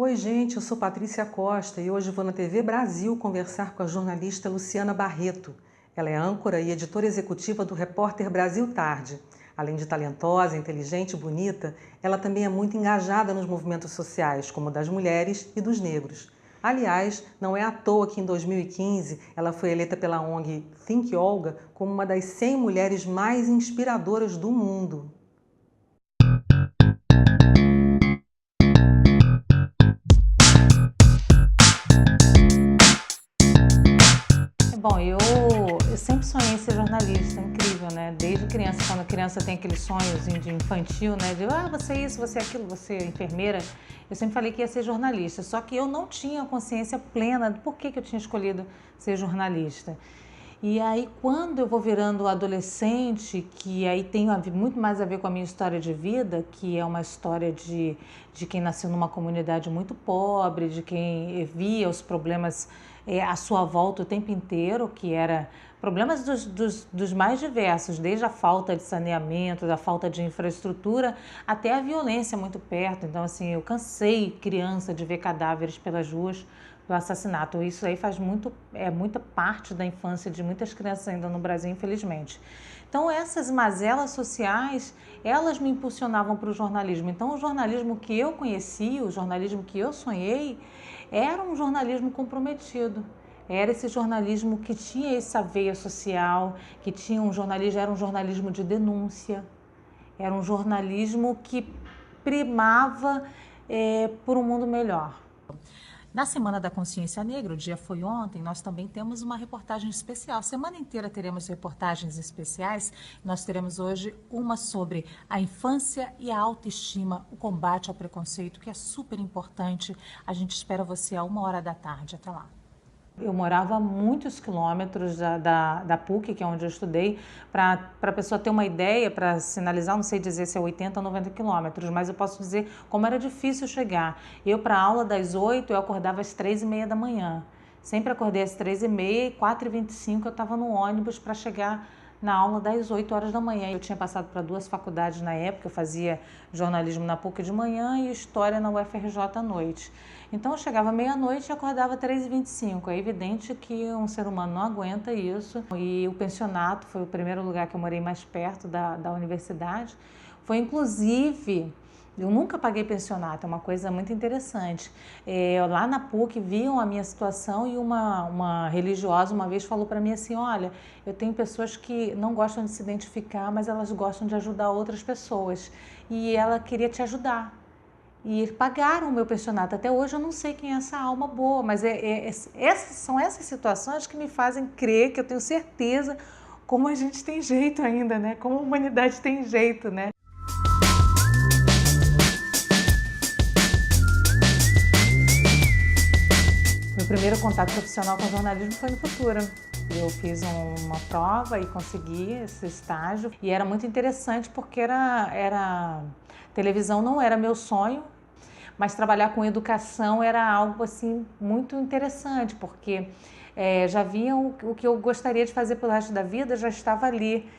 Oi, gente, eu sou Patrícia Costa e hoje vou na TV Brasil conversar com a jornalista Luciana Barreto. Ela é âncora e editora executiva do Repórter Brasil Tarde. Além de talentosa, inteligente e bonita, ela também é muito engajada nos movimentos sociais, como o das mulheres e dos negros. Aliás, não é à toa que em 2015 ela foi eleita pela ONG Think Olga como uma das 100 mulheres mais inspiradoras do mundo. Bom, eu sempre sonhei em ser jornalista, incrível, né? Desde criança, quando a criança tem aquele sonhozinho de infantil, né? De, você é isso, você é aquilo, você é enfermeira. Eu sempre falei que ia ser jornalista, só que eu não tinha consciência plena do porquê que eu tinha escolhido ser jornalista. E aí, quando eu vou virando adolescente, que aí tem muito mais a ver com a minha história de vida, que é uma história de quem nasceu numa comunidade muito pobre, de quem via os problemas à sua volta o tempo inteiro, que era problemas dos mais diversos, desde a falta de saneamento, da falta de infraestrutura, até a violência muito perto. Então, assim, eu cansei, criança, de ver cadáveres pelas ruas do assassinato. Isso aí muita parte da infância de muitas crianças ainda no Brasil, infelizmente. Então, essas mazelas sociais, elas me impulsionavam para o jornalismo. Então, o jornalismo que eu conheci, o jornalismo que eu sonhei, era um jornalismo comprometido. Era esse jornalismo que tinha essa veia social, que tinha era um jornalismo de denúncia, era um jornalismo que primava por um mundo melhor. Na Semana da Consciência Negra, o dia foi ontem, nós também temos uma reportagem especial. Semana inteira teremos reportagens especiais. Nós teremos hoje uma sobre a infância e a autoestima, o combate ao preconceito, que é super importante. A gente espera você a 1h da tarde. Até lá. Eu morava a muitos quilômetros da PUC, que é onde eu estudei, para a pessoa ter uma ideia, para sinalizar, não sei dizer se é 80 ou 90 quilômetros, mas eu posso dizer como era difícil chegar. Eu, para a aula das 8, eu acordava às 3h30 da manhã. Sempre acordei às 3h30, 4h25 eu estava no ônibus para chegar na aula das 8 horas da manhã. Eu tinha passado para 2 faculdades na época, eu fazia jornalismo na PUC de manhã e história na UFRJ à noite. Então eu chegava meia-noite e acordava 3h25. É evidente que um ser humano não aguenta isso. E o pensionato foi o primeiro lugar que eu morei mais perto da universidade. Foi inclusive... Eu nunca paguei pensionato, é uma coisa muito interessante. Lá na PUC viam a minha situação e uma religiosa uma vez falou para mim assim, olha, eu tenho pessoas que não gostam de se identificar, mas elas gostam de ajudar outras pessoas. E ela queria te ajudar. E pagaram o meu pensionato. Até hoje eu não sei quem é essa alma boa, mas são essas situações que me fazem crer, que eu tenho certeza como a gente tem jeito ainda, né? Como a humanidade tem jeito, né? Meu primeiro contato profissional com jornalismo foi no Futura. Eu fiz uma prova e consegui esse estágio. E era muito interessante porque televisão não era meu sonho, mas trabalhar com educação era algo assim muito interessante, porque já viam o que eu gostaria de fazer pelo resto da vida, já estava ali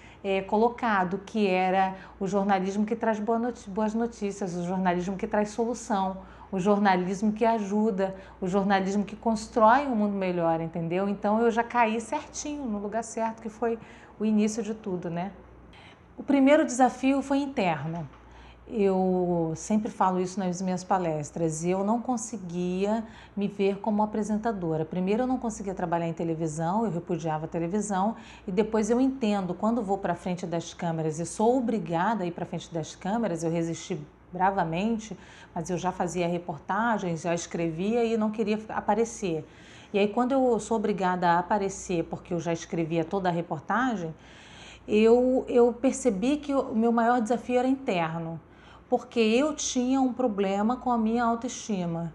colocado, que era o jornalismo que traz boas notícias, o jornalismo que traz solução, o jornalismo que ajuda, o jornalismo que constrói um mundo melhor, entendeu? Então eu já caí certinho no lugar certo, que foi o início de tudo, né? O primeiro desafio foi interno. Eu sempre falo isso nas minhas palestras, eu não conseguia me ver como apresentadora. Primeiro eu não conseguia trabalhar em televisão, eu repudiava a televisão, e depois eu entendo, quando vou para frente das câmeras e sou obrigada a ir para frente das câmeras, eu resisti bravamente, mas eu já fazia reportagens, já escrevia e não queria aparecer. E aí quando eu sou obrigada a aparecer, porque eu já escrevia toda a reportagem, eu percebi que o meu maior desafio era interno, porque eu tinha um problema com a minha autoestima.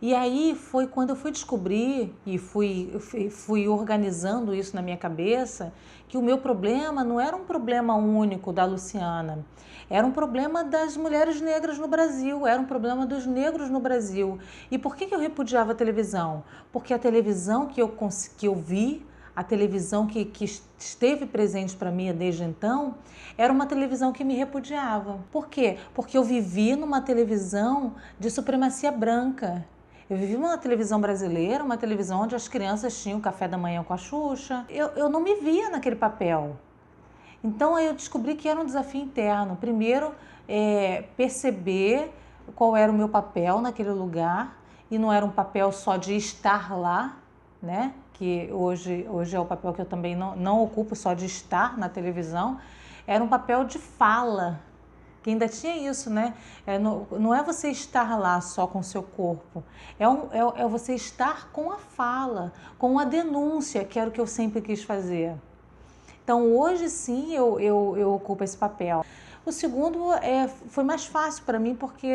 E aí foi quando eu fui descobrir e fui organizando isso na minha cabeça, que o meu problema não era um problema único da Luciana, era um problema das mulheres negras no Brasil, era um problema dos negros no Brasil. E por que eu repudiava a televisão? Porque a televisão que eu vi, a televisão que esteve presente para mim desde então, era uma televisão que me repudiava. Por quê? Porque eu vivi numa televisão de supremacia branca. Eu vivi numa televisão brasileira, uma televisão onde as crianças tinham café da manhã com a Xuxa. Eu não me via naquele papel. Então aí eu descobri que era um desafio interno. Primeiro, perceber qual era o meu papel naquele lugar, e não era um papel só de estar lá, né? Que hoje é o papel que eu também não ocupo, só de estar na televisão. Era um papel de fala, que ainda tinha isso, né? Não é você estar lá só com o seu corpo, é você estar com a fala, com a denúncia, que era o que eu sempre quis fazer. Então hoje sim eu ocupo esse papel. O segundo foi mais fácil para mim porque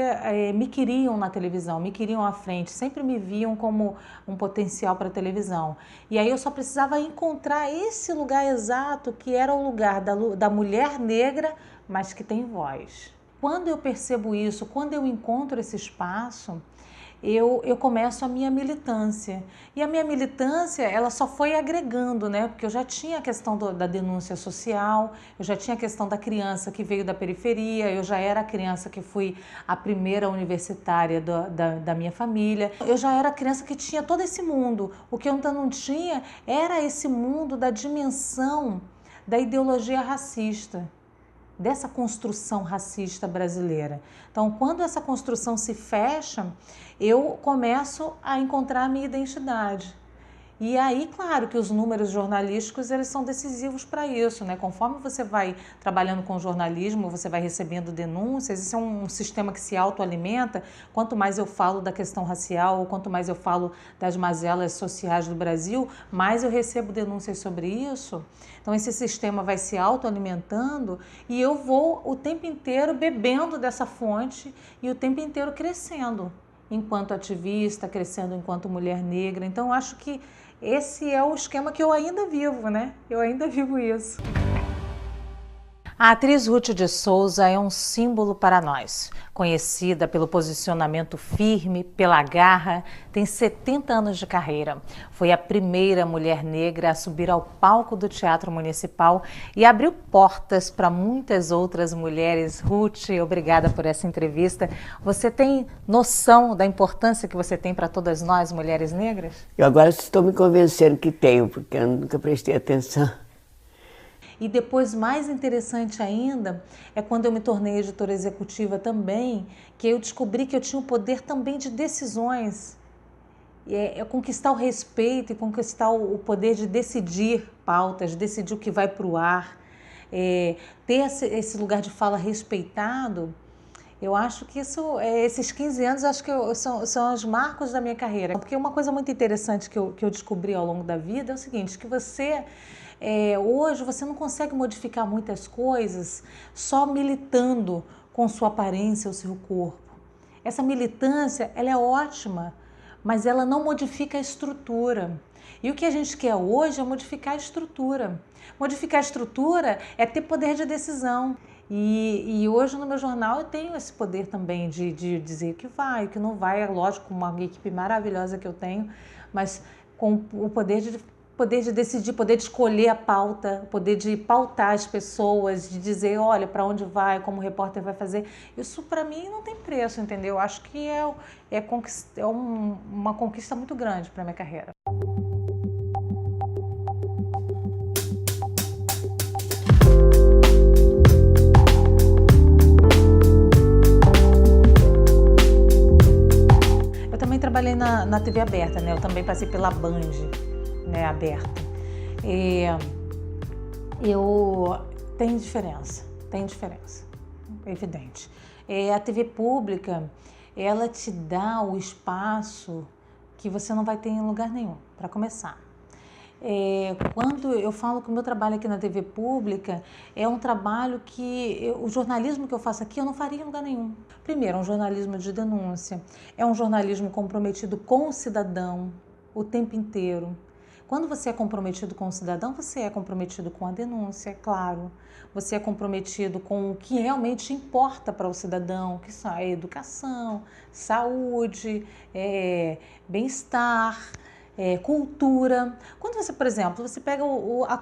me queriam na televisão, me queriam à frente, sempre me viam como um potencial para a televisão. E aí eu só precisava encontrar esse lugar exato, que era o lugar da mulher negra, mas que tem voz. Quando eu percebo isso, quando eu encontro esse espaço, eu começo a minha militância. E a minha militância, ela só foi agregando, né? Porque eu já tinha a questão da denúncia social, eu já tinha a questão da criança que veio da periferia, eu já era a criança que fui a primeira universitária da minha família. Eu já era a criança que tinha todo esse mundo. O que eu ainda não tinha era esse mundo da dimensão da ideologia racista, dessa construção racista brasileira. Então, quando essa construção se fecha, eu começo a encontrar a minha identidade. E aí, claro que os números jornalísticos, eles são decisivos para isso, né? Conforme você vai trabalhando com jornalismo, você vai recebendo denúncias, isso é um sistema que se autoalimenta. Quanto mais eu falo da questão racial, ou quanto mais eu falo das mazelas sociais do Brasil, mais eu recebo denúncias sobre isso. Então esse sistema vai se autoalimentando e eu vou o tempo inteiro bebendo dessa fonte e o tempo inteiro crescendo enquanto ativista, crescendo enquanto mulher negra. Então eu acho que esse é o esquema que eu ainda vivo, né? Eu ainda vivo isso. A atriz Ruth de Souza é um símbolo para nós. Conhecida pelo posicionamento firme, pela garra, tem 70 anos de carreira. Foi a primeira mulher negra a subir ao palco do Teatro Municipal e abriu portas para muitas outras mulheres. Ruth, obrigada por essa entrevista. Você tem noção da importância que você tem para todas nós, mulheres negras? Eu agora estou me convencendo que tenho, porque eu nunca prestei atenção. E depois, mais interessante ainda, é quando eu me tornei editora executiva também, que eu descobri que eu tinha o poder também de decisões, conquistar o respeito e conquistar o poder de decidir pautas, decidir o que vai para o ar, ter esse lugar de fala respeitado. Eu acho que esses 15 anos acho que são os marcos da minha carreira. Porque uma coisa muito interessante que eu descobri ao longo da vida é o seguinte, que hoje você não consegue modificar muitas coisas só militando com sua aparência ou seu corpo. Essa militância, ela é ótima, mas ela não modifica a estrutura. E o que a gente quer hoje é modificar a estrutura. Modificar a estrutura é ter poder de decisão. E hoje no meu jornal eu tenho esse poder também de dizer que vai, que não vai. É lógico, com uma equipe maravilhosa que eu tenho, mas com o poder de decidir, poder de escolher a pauta, poder de pautar as pessoas, de dizer, olha, para onde vai, como o repórter vai fazer. Isso para mim não tem preço, entendeu? Acho que é uma conquista muito grande para minha carreira. Eu também trabalhei na TV aberta, né? Eu também passei pela Band, né, aberta. Tem diferença, é evidente. A TV pública, ela te dá o espaço que você não vai ter em lugar nenhum, para começar. Quando eu falo que o meu trabalho aqui na TV pública é um trabalho que o jornalismo que eu faço aqui eu não faria em lugar nenhum. Primeiro, é um jornalismo de denúncia, é um jornalismo comprometido com o cidadão o tempo inteiro. Quando você é comprometido com o cidadão, você é comprometido com a denúncia, é claro. Você é comprometido com o que realmente importa para o cidadão, que são a educação, saúde, bem-estar. cultura. Quando você, por exemplo, você pega a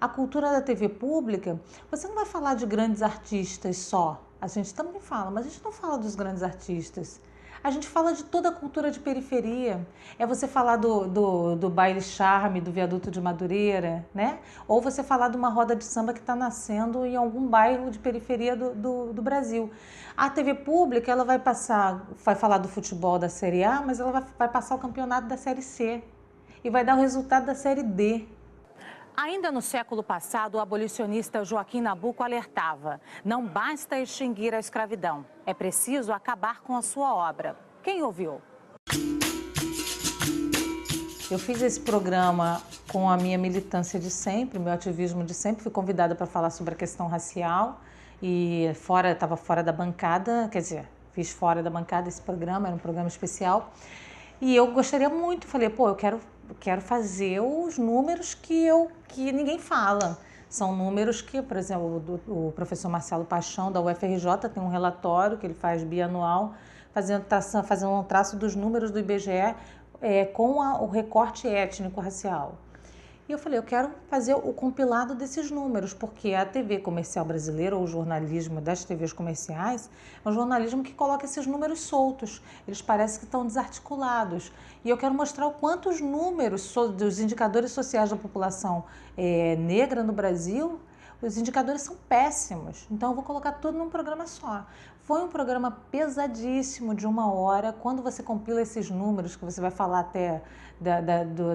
cultura da TV pública, você não vai falar de grandes artistas só. A gente também fala, mas a gente não fala dos grandes artistas. A gente fala de toda a cultura de periferia. É você falar do baile charme, do viaduto de Madureira, né? Ou você falar de uma roda de samba que está nascendo em algum bairro de periferia do Brasil. A TV pública, ela vai falar do futebol da Série A, mas ela vai passar o campeonato da Série C. E vai dar o resultado da Série D. Ainda no século passado, o abolicionista Joaquim Nabuco alertava: não basta extinguir a escravidão, é preciso acabar com a sua obra. Quem ouviu? Eu fiz esse programa com a minha militância de sempre, meu ativismo de sempre. Fui convidada para falar sobre a questão racial e estava fora da bancada, quer dizer, fiz fora da bancada esse programa, era um programa especial. E eu gostaria muito, falei, pô, eu quero fazer os números que ninguém fala. São números que, por exemplo, o professor Marcelo Paixão, da UFRJ, tem um relatório que ele faz bianual, fazendo um traço dos números do IBGE com o recorte étnico-racial. E eu falei, eu quero fazer o compilado desses números, porque a TV comercial brasileira, ou o jornalismo das TVs comerciais, é um jornalismo que coloca esses números soltos. Eles parecem que estão desarticulados. E eu quero mostrar o quanto os números dos indicadores sociais da população negra no Brasil, os indicadores são péssimos. Então eu vou colocar tudo num programa só. Foi um programa pesadíssimo, de 1 hora. Quando você compila esses números, que você vai falar até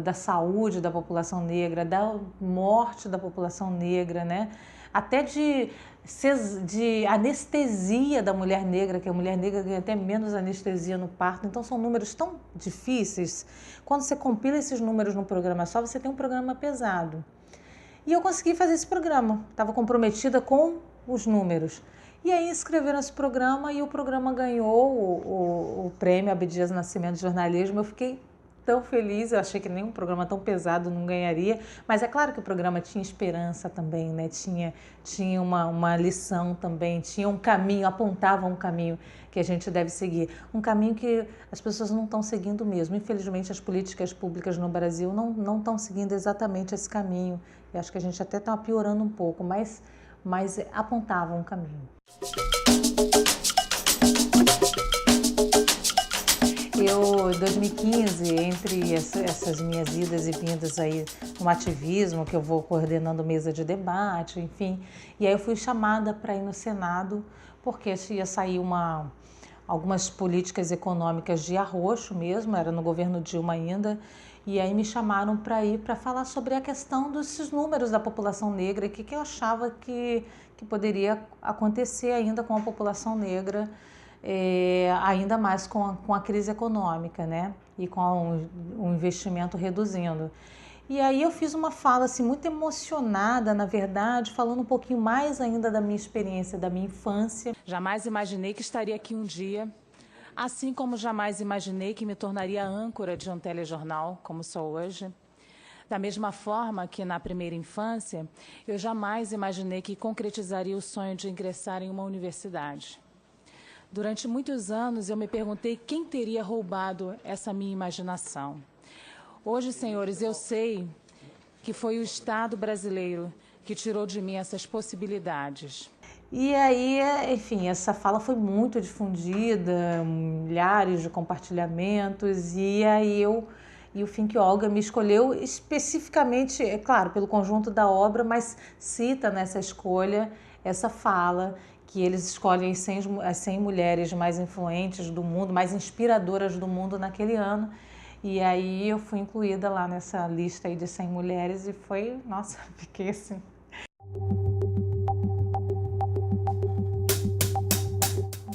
da saúde da população negra, da morte da população negra, né? Até de anestesia da mulher negra, que a mulher negra ganha até menos anestesia no parto. Então são números tão difíceis. Quando você compila esses números num programa só, você tem um programa pesado. E eu consegui fazer esse programa, estava comprometida com os números. E aí inscreveram esse programa e o programa ganhou o prêmio Abdias Nascimento de Jornalismo. Eu fiquei tão feliz, eu achei que nenhum programa tão pesado não ganharia, mas é claro que o programa tinha esperança também, né? Tinha uma lição também, tinha um caminho, apontava um caminho que a gente deve seguir. Um caminho que as pessoas não estão seguindo mesmo. Infelizmente, as políticas públicas no Brasil não estão seguindo exatamente esse caminho. E acho que a gente até está piorando um pouco, mas apontava um caminho. Eu, em 2015, entre essas minhas idas e vindas aí no ativismo, que eu vou coordenando mesa de debate, enfim, e aí eu fui chamada para ir no Senado, porque ia sair algumas políticas econômicas de arroxo mesmo, era no governo Dilma ainda, e aí me chamaram para ir para falar sobre a questão desses números da população negra, e o que eu achava que poderia acontecer ainda com a população negra, ainda mais com a crise econômica, né? E com o investimento reduzindo. E aí eu fiz uma fala assim, muito emocionada, na verdade, falando um pouquinho mais ainda da minha experiência, da minha infância. Jamais imaginei que estaria aqui um dia, assim como jamais imaginei que me tornaria âncora de um telejornal, como sou hoje. Da mesma forma que na primeira infância, eu jamais imaginei que concretizaria o sonho de ingressar em uma universidade. Durante muitos anos, eu me perguntei quem teria roubado essa minha imaginação. Hoje, senhores, eu sei que foi o Estado brasileiro que tirou de mim essas possibilidades. E aí, enfim, essa fala foi muito difundida, milhares de compartilhamentos, e aí o Fink Olga me escolheu especificamente, é claro, pelo conjunto da obra, mas cita nessa escolha essa fala, que eles escolhem as 100 mulheres mais influentes do mundo, mais inspiradoras do mundo naquele ano. E aí eu fui incluída lá nessa lista aí de 100 mulheres e foi, nossa, fiquei assim.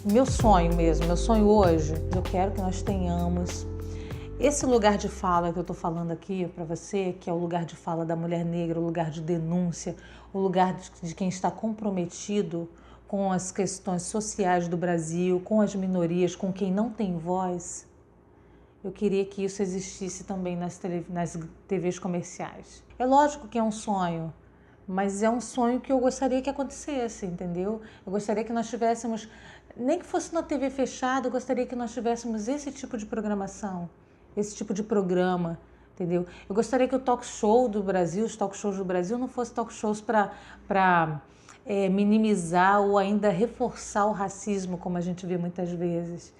Meu sonho mesmo, meu sonho hoje, eu quero que nós tenhamos esse lugar de fala que eu estou falando aqui para você, que é o lugar de fala da mulher negra, o lugar de denúncia, o lugar de quem está comprometido com as questões sociais do Brasil, com as minorias, com quem não tem voz. Eu queria que isso existisse também nas TVs comerciais. É lógico que é um sonho, mas é um sonho que eu gostaria que acontecesse, entendeu? Eu gostaria que nós tivéssemos, nem que fosse na TV fechada, eu gostaria que nós tivéssemos esse tipo de programação. esse tipo de programa, entendeu? Eu gostaria que o talk show do Brasil, os talk shows do Brasil não fossem talk shows para minimizar ou ainda reforçar o racismo, como a gente vê muitas vezes.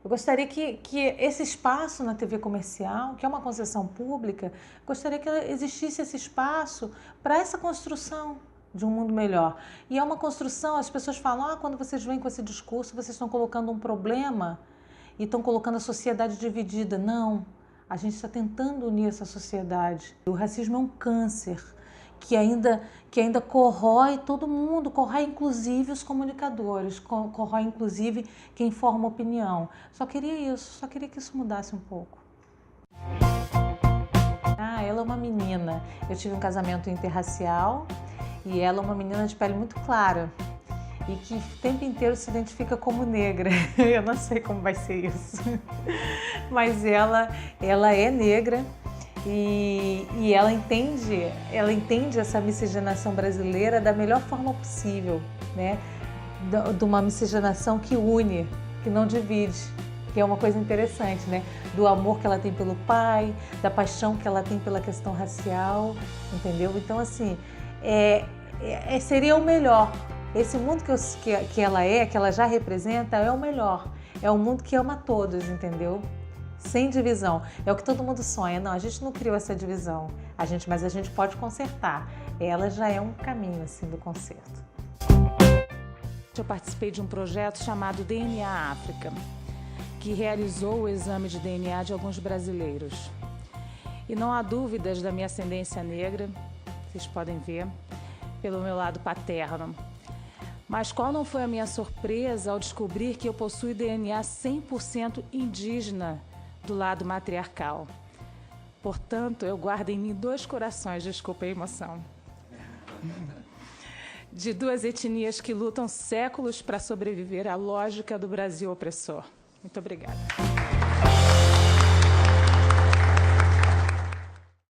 Eu gostaria que esse espaço na TV comercial, que é uma concessão pública, gostaria que existisse esse espaço para essa construção de um mundo melhor. E é uma construção, as pessoas falam, quando vocês vêm com esse discurso, vocês estão colocando um problema e estão colocando a sociedade dividida. Não, a gente está tentando unir essa sociedade. O racismo é um câncer que ainda corrói todo mundo, corrói inclusive os comunicadores, corrói inclusive quem forma opinião. Só queria isso, só queria que isso mudasse um pouco. Ela é uma menina. Eu tive um casamento interracial e ela é uma menina de pele muito clara e que o tempo inteiro se identifica como negra. Eu não sei como vai ser isso, mas ela é negra. E ela entende essa miscigenação brasileira da melhor forma possível, né? De uma miscigenação que une, que não divide, que é uma coisa interessante, né? Do amor que ela tem pelo pai, da paixão que ela tem pela questão racial, entendeu? Então, assim, seria o melhor. Esse mundo que ela já representa, é o melhor. É um mundo que ama todos, entendeu? Sem divisão. É o que todo mundo sonha. Não, a gente não criou essa divisão, mas a gente pode consertar. Ela já é um caminho assim do conserto. Eu participei de um projeto chamado DNA África, que realizou o exame de DNA de alguns brasileiros. E não há dúvidas da minha ascendência negra, vocês podem ver, pelo meu lado paterno. Mas qual não foi a minha surpresa ao descobrir que eu possuo DNA 100% indígena do lado matriarcal. Portanto, eu guardo em mim 2 corações, desculpa a emoção, de 2 etnias que lutam séculos para sobreviver à lógica do Brasil opressor. Muito obrigada.